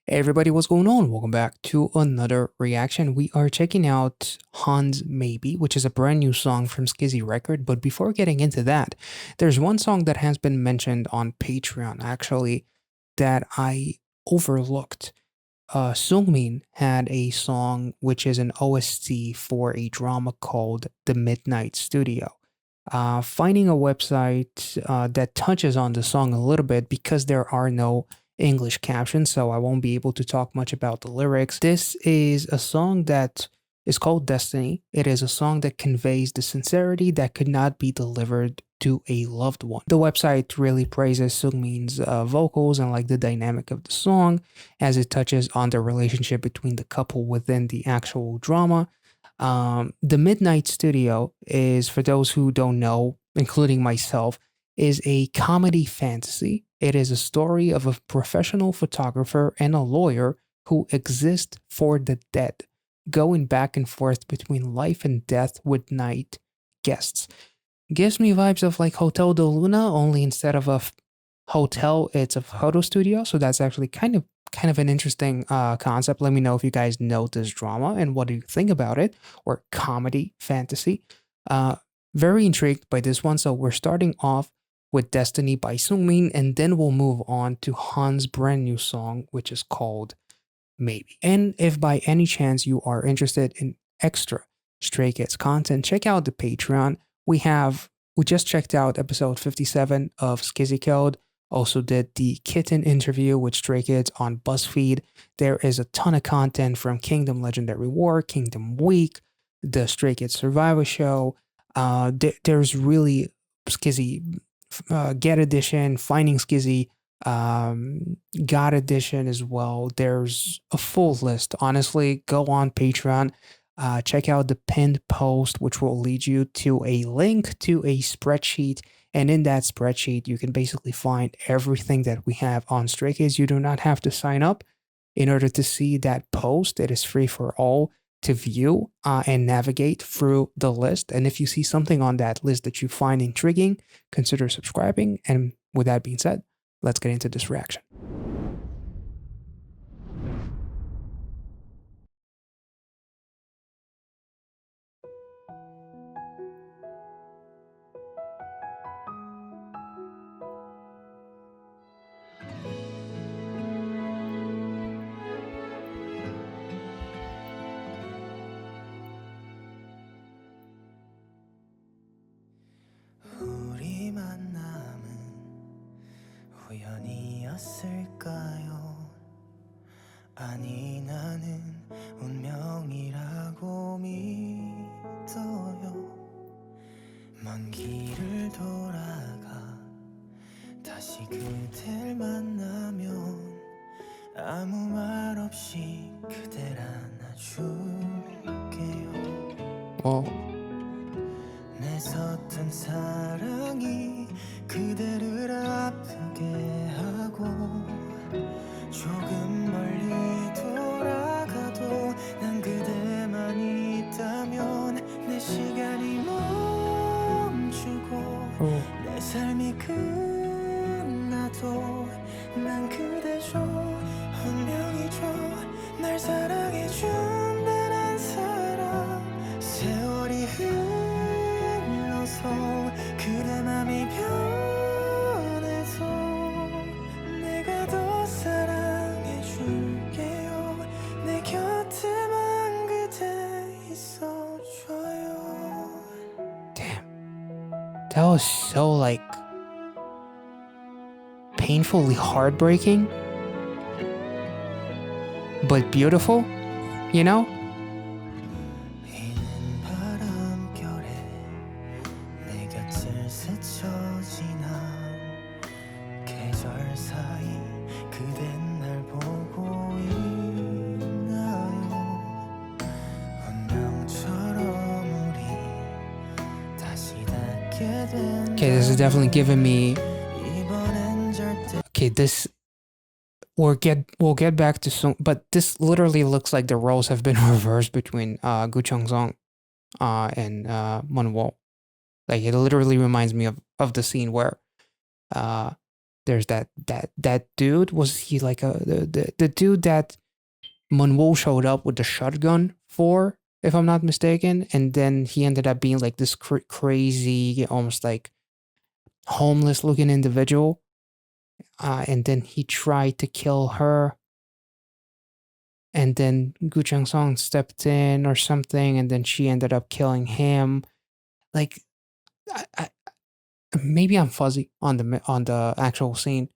Hey everybody, what's going on? Welcome back to another reaction. We are checking out Hans Maybe, which is a brand new song from SKZ-RECORD. But before getting into that, there's one song that has been mentioned on Patreon actually that I overlooked. SEUNGMIN had a song which is an OST for a drama called The Midnight Studio. Finding a website that touches on the song a little bit because there are no English captions, so I won't be able to talk much about the lyrics. This is a song that is called Destiny. It is a song that conveys the sincerity that could not be delivered to a loved one. The website really praises SEUNGMIN's vocals and like the dynamic of the song as it touches on the relationship between the couple within the actual drama. The Midnight Studio is, for those who don't know, including myself, is a comedy fantasy. It is a story of a professional photographer and a lawyer who exist for the dead, going back and forth between life and death with night guests. Gives me vibes of like Hotel de Luna, only instead of a hotel, it's a photo studio. So that's actually kind of an interesting concept. Let me know if you guys know this drama and what do you think about it, or comedy fantasy. Very intrigued by this one. So we're starting off with Destiny by SEUNGMIN, and then we'll move on to Han's brand new song, which is called Maybe. And if by any chance you are interested in extra Stray Kids content, check out the Patreon. We just checked out episode 57 of Skizzy Code. Also did the kitten interview with Stray Kids on BuzzFeed. There is a ton of content from Kingdom Legendary War, Kingdom Week, the Stray Kids Survivor Show. There's really Skizzy Get Edition, Finding Skizzy, God Edition as well. There's a full list. Honestly, go on Patreon. Check out the pinned post, which will lead you to a link to a spreadsheet. And in that spreadsheet, you can basically find everything that we have on Stray Kids. You do not have to sign up in order to see that post. It is free for all to view and navigate through the list. And if you see something on that list that you find intriguing, consider subscribing. And with that being said, let's get into this reaction. 우리 만남은 우연이었을까요? 아니 나는 운명이라고 믿어요. 먼 길을 돌아가 다시 그댈 만나면 아무 말 없이 그댈 안아줄게요. 내 서툰 사랑이 그대를 아프게 하고 조금 멀리 돌아가도 난 그대만 있다면 내 시간이 멈추고 내 삶이 끝나도 난 그대죠. 운명이죠. 날 사랑해준다는 사람. 세월이 그대 맘이 변해서 내가 더 사랑해줄게요. 내 곁에만 그대 있어줘요. Damn. That was so like painfully heartbreaking, but beautiful, you know? Okay, this is definitely giving me. Okay, this we'll get back to soon, but this literally looks like the roles have been reversed between Gu Chong-song and Monwo. Like it literally reminds me of the scene where There's that dude. Was he like the dude that Monroe showed up with the shotgun for, if I'm not mistaken, and then he ended up being like this crazy, almost like homeless looking individual, and then he tried to kill her, and then Gu Chang Song stepped in or something, and then she ended up killing him. Like, I maybe I'm fuzzy on the actual scene,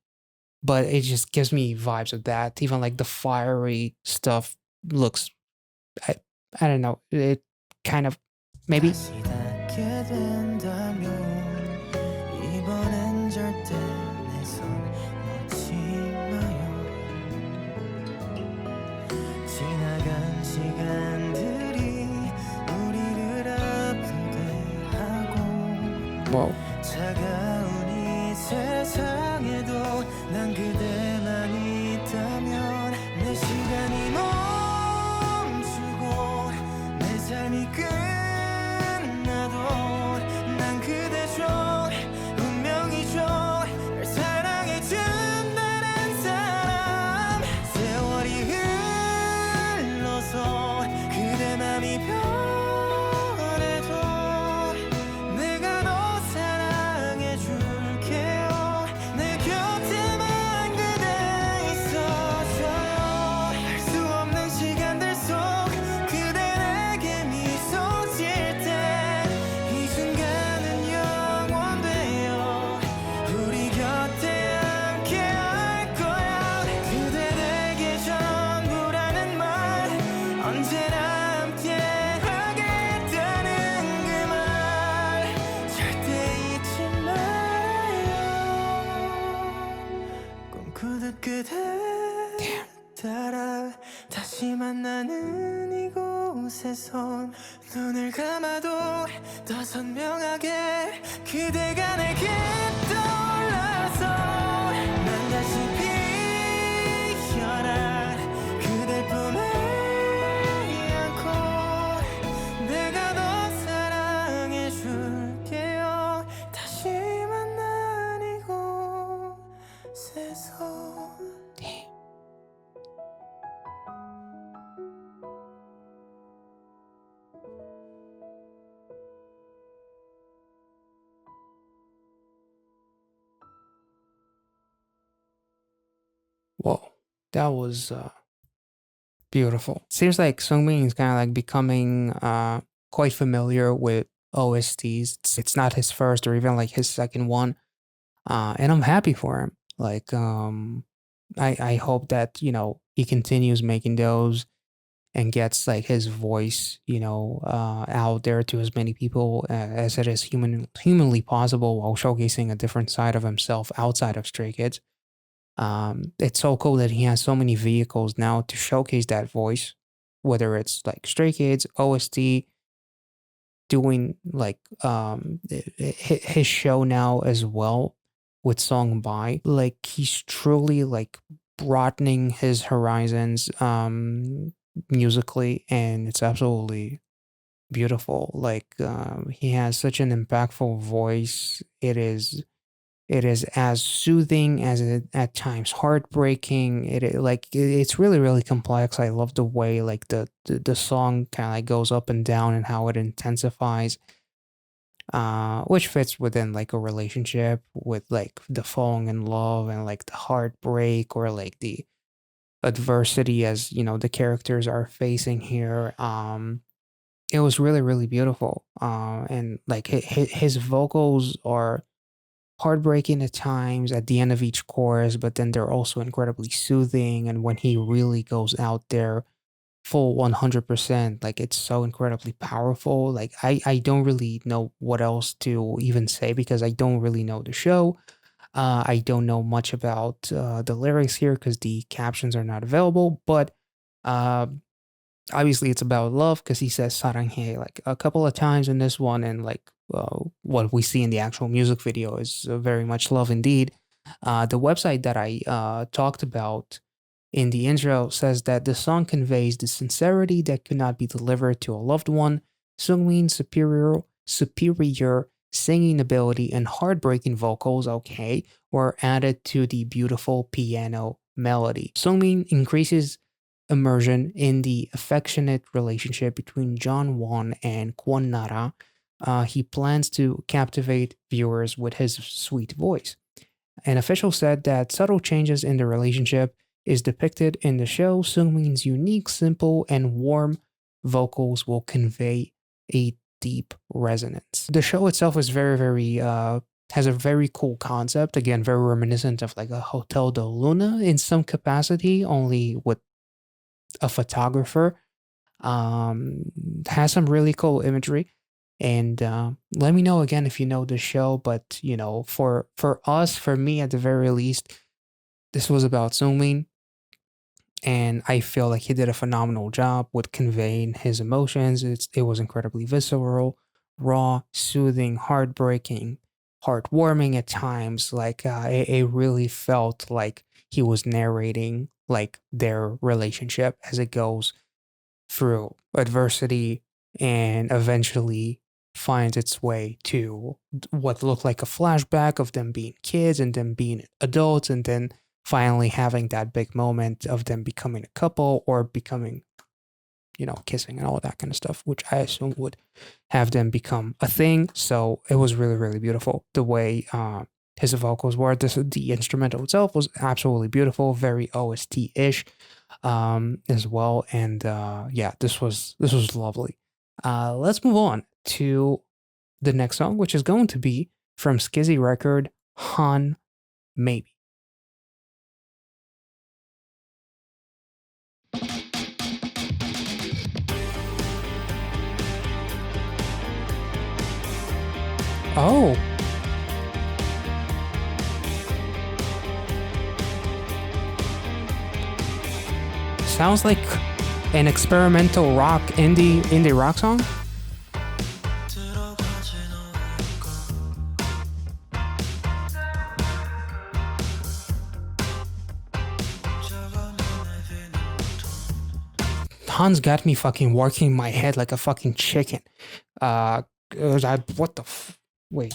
but it just gives me vibes of that. Even like the fiery stuff looks, I, I don't know, it kind of maybe. 다시 닿게 된다면 이번엔 절대 내 손 놓지 마요. 지나간 시간들이 우리를 아프게 하고 Whoa. 차가운 이 세상에도 난 그대만 있다면 내 시간이 멈추고 내 삶이 끝나도 난 그대죠. 운명이죠. 날 사랑해준다는 사람. 세월이 흘러서 그대 맘이 변해도 내가 너 사랑해줄게요. 내 곁에만 그대 있어줘요. 알 수 없는 시간들 속 그대 내게 미소 질 때 이 순간은 영원돼요. 우리 곁에 함께 할 거야. 그대 내게 전부라는 말 언제나 함께 하겠다는 그 말 절대 잊지 말아요. 꿈꾸듯 그대 따라 다시 만나는 이곳에선 눈을 감아도 더 선명하게 그대가 내게 떠올라서 난 다시 피어난 그댈 품에 안고 내가 너 사랑해줄게요. 다시 만난 이곳에서. Whoa, that was beautiful. Seems like Seungmin is kind of like becoming quite familiar with OSTs. It's not his first or even like his second one, and I'm happy for him. Like, I hope that he continues making those and gets like his voice, out there to as many people as it is humanly possible, while showcasing a different side of himself outside of Stray Kids. It's so cool that he has so many vehicles now to showcase that voice, whether it's like Stray Kids, OST, doing like his show now as well with Song By. Like he's truly like broadening his horizons musically, and it's absolutely beautiful. Like he has such an impactful voice. It is as soothing as it at times heartbreaking. It's really really complex. I love the way like the song kind of like goes up and down and how it intensifies, which fits within like a relationship with like the falling in love and like the heartbreak or like the adversity as the characters are facing here. It was really really beautiful, and like his vocals are heartbreaking at times at the end of each chorus, but then they're also incredibly soothing. And when he really goes out there full 100%, like it's so incredibly powerful. Like I don't really know what else to even say because I don't really know the show. I don't know much about the lyrics here because the captions are not available, but uh, obviously it's about love because he says saranghae like a couple of times in this one, and like what we see in the actual music video is very much love indeed. The website that I talked about in the intro says that the song conveys the sincerity that could not be delivered to a loved one. Seungmin's superior singing ability and heartbreaking vocals, okay, were added to the beautiful piano melody. Seungmin increases immersion in the affectionate relationship between Won and Kwon Nara. He plans to captivate viewers with his sweet voice. An official said that subtle changes in the relationship is depicted in the show. Seungmin's unique, simple, and warm vocals will convey a deep resonance. The show itself is very, has a very cool concept. Again, very reminiscent of like a Hotel de Luna in some capacity, only with a photographer. Has some really cool imagery. And let me know again if you know the show. But you know, for us, for me at the very least, this was about Seungmin, and I feel like he did a phenomenal job with conveying his emotions. It was incredibly visceral, raw, soothing, heartbreaking, heartwarming at times. Like it really felt like he was narrating like their relationship as it goes through adversity and eventually finds its way to what looked like a flashback of them being kids and them being adults and then finally having that big moment of them becoming a couple or becoming, you know, kissing and all that kind of stuff, which I assume would have them become a thing. So it was really beautiful the way his vocals were. The instrumental itself was absolutely beautiful, very OST-ish as well. And yeah, this was lovely. Let's move on to the next song, which is going to be from SKZ-RECORD, Han Maybe. Oh. Sounds like an experimental rock indie rock song. Hans got me fucking working my head like a fucking chicken. What the wait.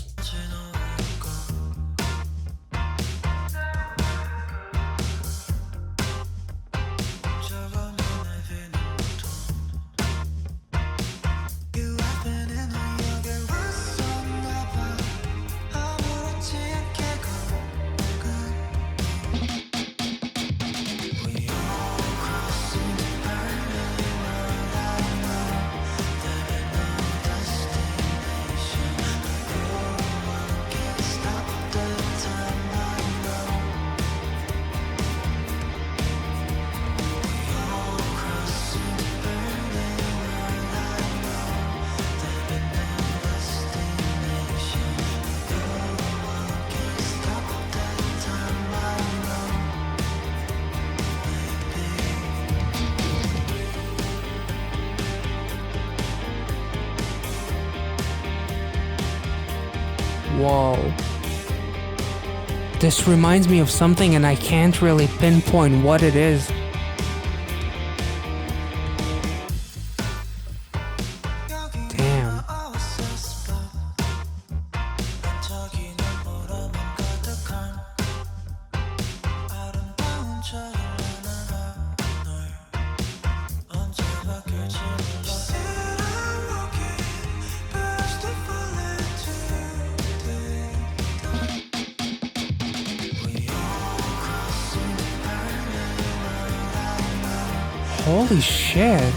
Whoa. This reminds me of something and I can't really pinpoint what it is. Damn. Holy shit.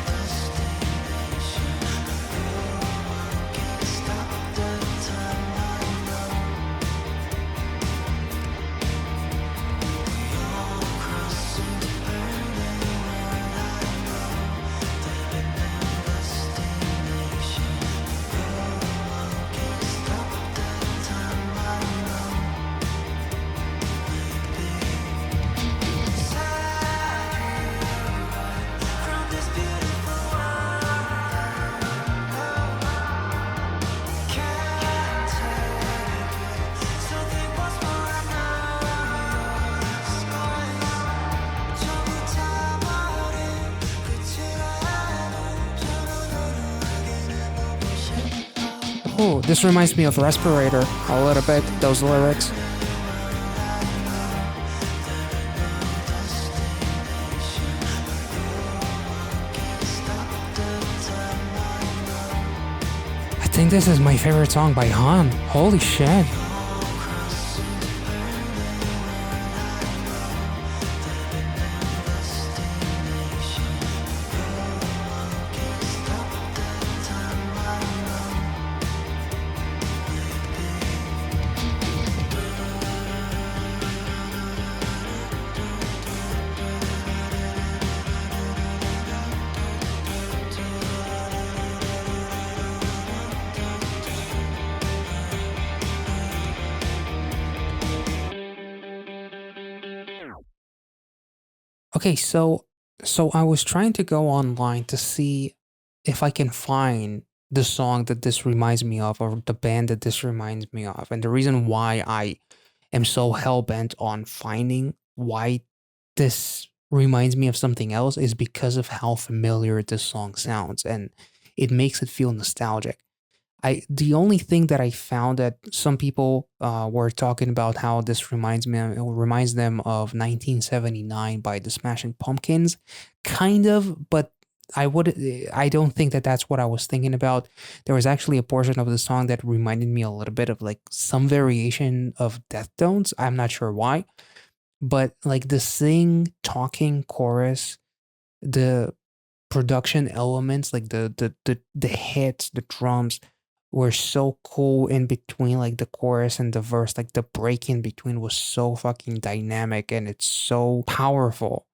Oh, this reminds me of Respirator a little bit, those lyrics. I think this is my favorite song by Han. Holy shit. Okay, so I was trying to go online to see if I can find the song that this reminds me of or the band that this reminds me of. And the reason why I am so hell bent on finding why this reminds me of something else is because of how familiar this song sounds and it makes it feel nostalgic. The only thing that I found that some people were talking about how this reminds them of 1979 by the Smashing Pumpkins, kind of, but I don't think that that's what I was thinking about. There was actually a portion of the song that reminded me a little bit of like some variation of Deftones. I'm not sure why, but like the sing talking chorus, the production elements, like the hits, the drums were so cool in between like the chorus and the verse. Like the break in between was so fucking dynamic and it's so powerful.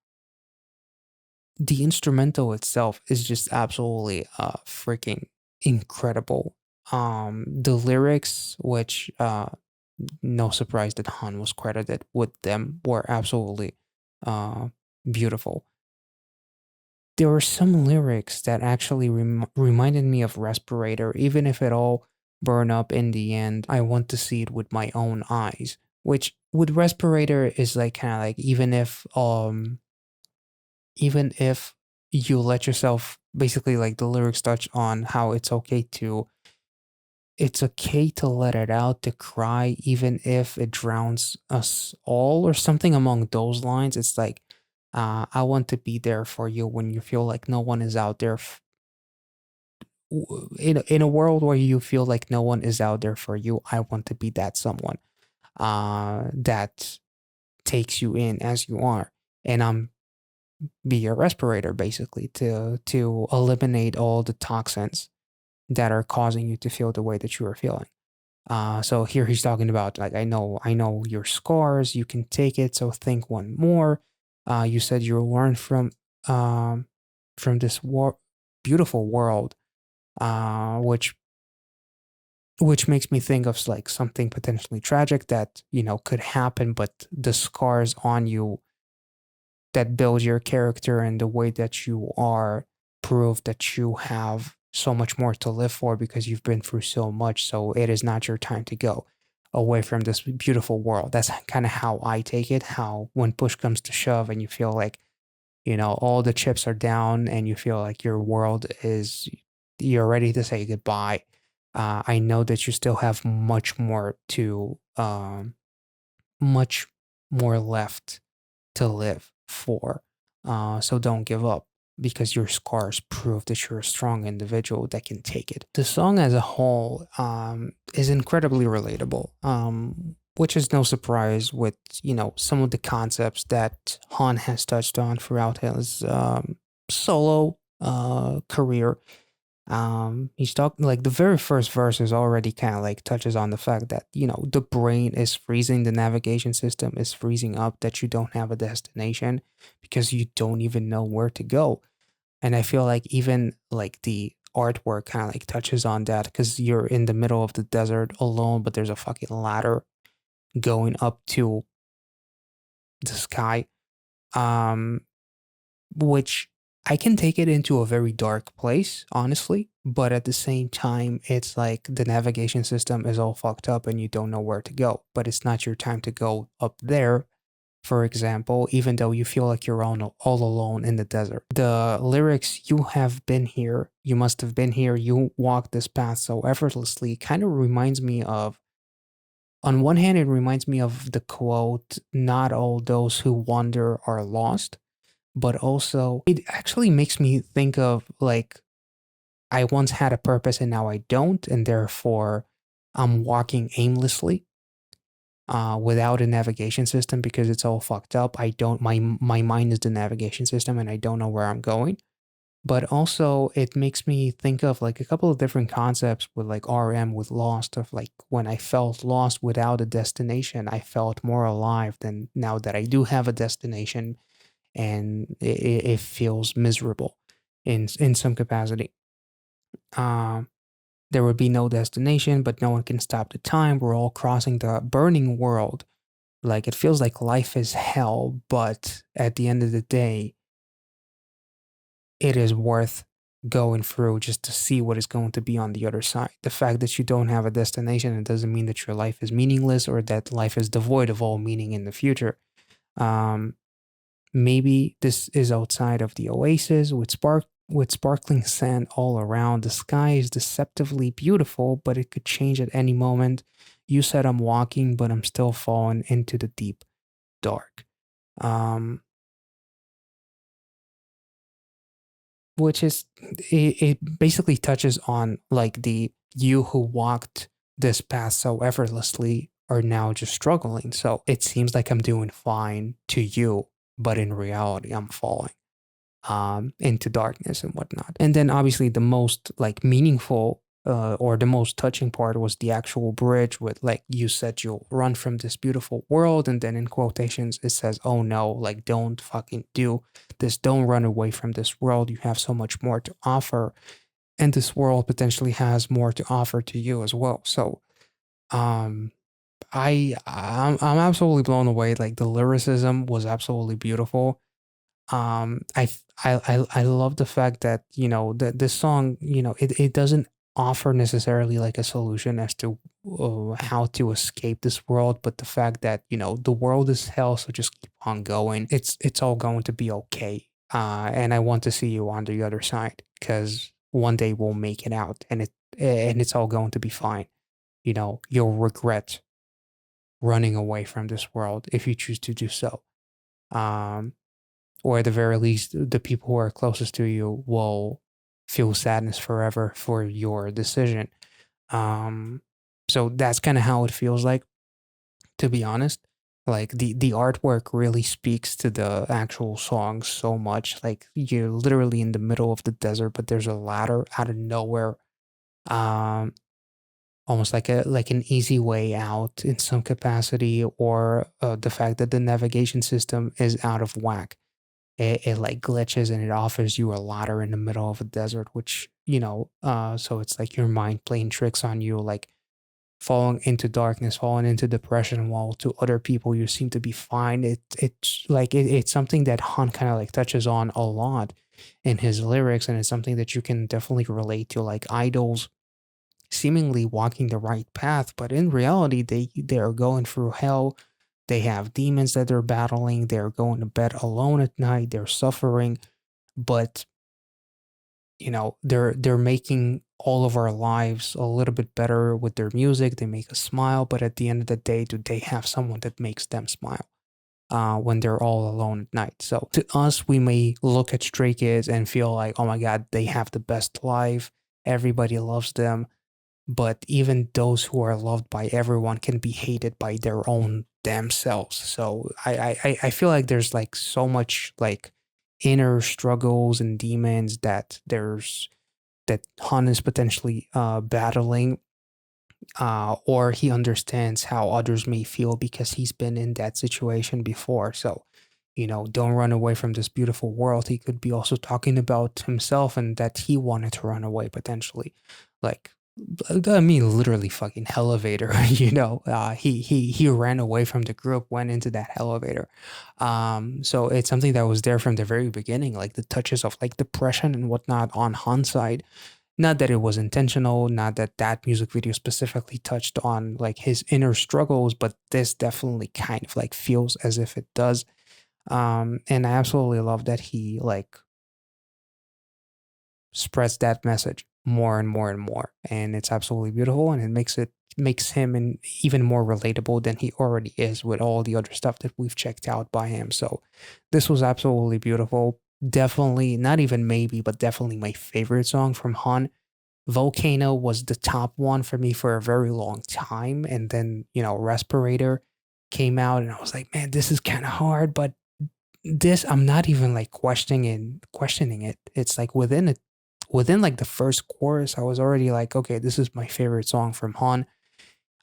The instrumental itself is just absolutely freaking incredible. The lyrics, which no surprise that Han was credited with them, were absolutely uh beautiful. There were some lyrics that actually reminded me of Respirator, even if it all burned up in the end. I want to see it with my own eyes. Which with Respirator is like kind of like even if you let yourself basically like the lyrics touch on how it's okay to let it out to cry even if it drowns us all or something among those lines. It's like I want to be there for you when you feel like no one is out there in a world where you feel like no one is out there for you. I want to be that someone that takes you in as you are, and I'm be your respirator basically to eliminate all the toxins that are causing you to feel the way that you are feeling. So here he's talking about like I know your scars. You can take it. So think one more. You said you'll learn from this beautiful world, which makes me think of like something potentially tragic that could happen, but the scars on you that build your character and the way that you are prove that you have so much more to live for because you've been through so much. So it is not your time to go away from this beautiful world. That's kind of how I take it. How when push comes to shove and you feel like, all the chips are down and you feel like your world you're ready to say goodbye. I know that you still have much more left to live for. So don't give up because your scars prove that you're a strong individual that can take it. The song as a whole is incredibly relatable, which is no surprise with, some of the concepts that Han has touched on throughout his solo career. He's talking like the very first verse is already kind of like touches on the fact that the brain is freezing, the navigation system is freezing up, that you don't have a destination because you don't even know where to go. And I feel like even like the artwork kind of like touches on that because you're in the middle of the desert alone, but there's a fucking ladder going up to the sky. Um, which I can take it into a very dark place, honestly. But at the same time, it's like the navigation system is all fucked up and you don't know where to go. But it's not your time to go up there. For example, even though you feel like you're all alone in the desert. The lyrics, you have been here, you must have been here, you walked this path so effortlessly, kind of reminds me of, on one hand, it reminds me of the quote, not all those who wander are lost, but also it actually makes me think of like, I once had a purpose and now I don't, and therefore I'm walking aimlessly without a navigation system because it's all fucked up. I don't my mind is the navigation system and I don't know where I'm going. But also it makes me think of like a couple of different concepts with like RM with Lost of like when I felt lost without a destination, I felt more alive than now that I do have a destination and it feels miserable in some capacity. Um there would be no destination, but no one can stop the time. We're all crossing the burning world. Like it feels like life is hell, but at the end of the day, it is worth going through just to see what is going to be on the other side. The fact that you don't have a destination, it doesn't mean that your life is meaningless or that life is devoid of all meaning in the future. Um, Maybe this is outside of the oasis with sparkling sand all around. The sky is deceptively beautiful, but it could change at any moment. You said I'm walking, but I'm still falling into the deep dark. Um, which is it basically touches on like the you who walked this path so effortlessly are now just struggling. So it seems like I'm doing fine to you, but in reality, I'm falling into darkness and whatnot. And then obviously the most like meaningful or the most touching part was the actual bridge with like you said you'll run from this beautiful world, and then in quotations it says, "Oh no, like don't fucking do this, don't run away from this world. You have so much more to offer, and this world potentially has more to offer to you as well." So um I'm absolutely blown away. Like the lyricism was absolutely beautiful. I love the fact that that this song, it doesn't offer necessarily like a solution as to how to escape this world, but the fact that the world is hell, so just keep on going. It's all going to be okay. And I want to see you on the other side because one day we'll make it out, and it's all going to be fine. You'll regret running away from this world if you choose to do so. Um, or at the very least, the people who are closest to you will feel sadness forever for your decision. Um, so that's kind of how it feels like, to be honest. Like the artwork really speaks to the actual song so much. Like you're literally in the middle of the desert, but there's a ladder out of nowhere. Um, Almost like an easy way out in some capacity, or the fact that the navigation system is out of whack. It like glitches and it offers you a ladder in the middle of a desert, which so it's like your mind playing tricks on you, like falling into darkness, falling into depression, while to other people you seem to be fine. It's something that Han kind of like touches on a lot in his lyrics, and it's something that you can definitely relate to, like idols seemingly walking the right path, but in reality they are going through hell. They have demons that they're battling. They're going to bed alone at night. They're suffering, but they're making all of our lives a little bit better with their music. They make us smile, but at the end of the day, do they have someone that makes them smile when they're all alone at night? So to us, we may look at Stray Kids and feel like, oh my god, they have the best life. Everybody loves them, but even those who are loved by everyone can be hated by their own damn selves. So I feel like there's like so much like inner struggles and demons that Han is potentially battling, or he understands how others may feel because he's been in that situation before. So don't run away from this beautiful world. He could be also talking about himself and that he wanted to run away potentially. Like, I mean, literally fucking elevator, he ran away from the group, went into that elevator. So it's something that was there from the very beginning, like the touches of like depression and whatnot on Han's side. Not that it was intentional, not that that music video specifically touched on like his inner struggles, but this definitely kind of like feels as if it does. And I absolutely love that he like spreads that message more and more and more, and it's absolutely beautiful, and it makes him even more relatable than he already is with all the other stuff that we've checked out by him. So this was absolutely beautiful. Definitely, not even maybe, but definitely my favorite song from Han. Volcano was the top one for me for a very long time, and then Respirator came out, and I was like, man, this is kind of hard, but this I'm not even like questioning it. It's like within like the first chorus, I was already like, okay, this is my favorite song from Han.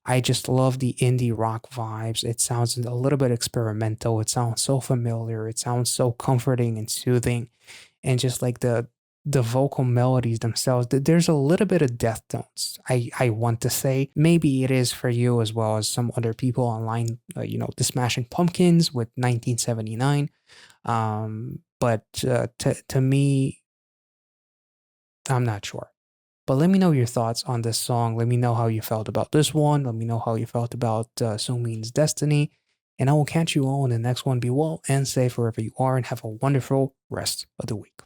I just love the indie rock vibes. It sounds a little bit experimental. It sounds so familiar. It sounds so comforting and soothing. And just like the vocal melodies themselves, there's a little bit of death tones. I want to say maybe it is for you as well as some other people online. The Smashing Pumpkins with 1979. But to me, I'm not sure. But let me know your thoughts on this song. Let me know how you felt about this one. Let me know how you felt about Seungmin's Destiny. And I will catch you all in the next one. Be well and safe wherever you are, and have a wonderful rest of the week.